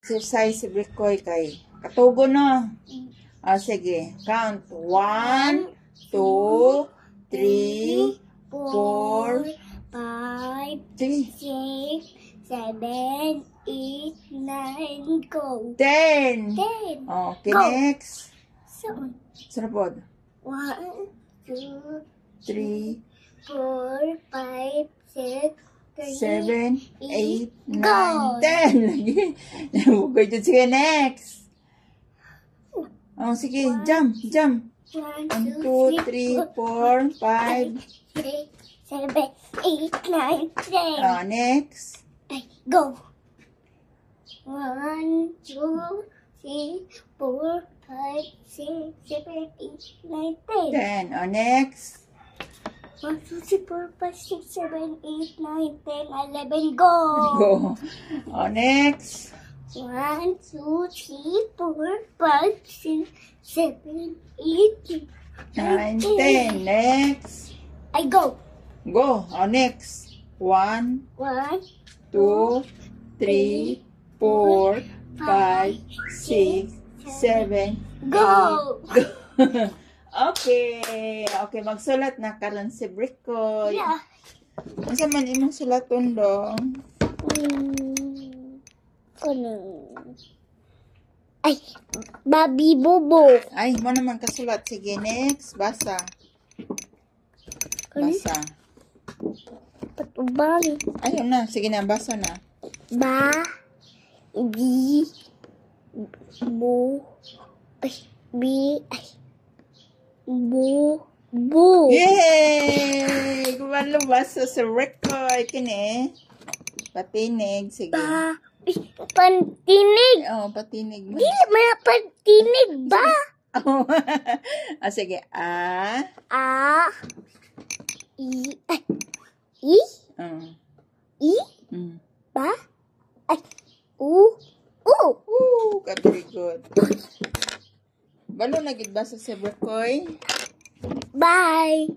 exercise si Brikoy kay katugo na. Sige. Count. 1, 2, 3, 4, 5, 3, 6, 7, 8, 9, go. 10. 10. Okay, Go. next. So, Sarapod. 1, 2, 3, 4, 5, 6, 7, 8, 9, Go. 10. Lagi. Bukay dyan. Sige, next. Sige. Jump. 1, 2, 3, 4, 5. 6, 7, 8, 9, 10. Next. Go. 1, 2, 3, 4, 5, 6, 7, 8, 9, 10. 10. Next. 1, 2, 3, 4, 5, 6, 7, 8, 9, 10, 11, go! Go. Next. 1, 2, 3, 4, 5, 6, 7, 8, 9, 10. Next. Go! Go. Next. 1, 1, 2, 3, 4, 5, 6, 7, go! Okay. Okay, magsulat na karon si Brikoy. Yeah. Asa man imong sulaton dong? Ay, Babi Bobo. Ay, mo naman kasulat. Sige, next. Basa. Basa. Patubang. Ayun na. Sige na, basa na. Ba, bi, bu, ay, bi, ay, bu, bu. Yay! Kumalo basa si Brikoy. Kini. Patinig. Sige. Ba, ay, pantinig. Patinig mo. Dili man pantinig ba? Sige. A. I, ay, I, I, Mm. ba, ay, u. Very good. Balo na gid basa si Brikoy. Bye.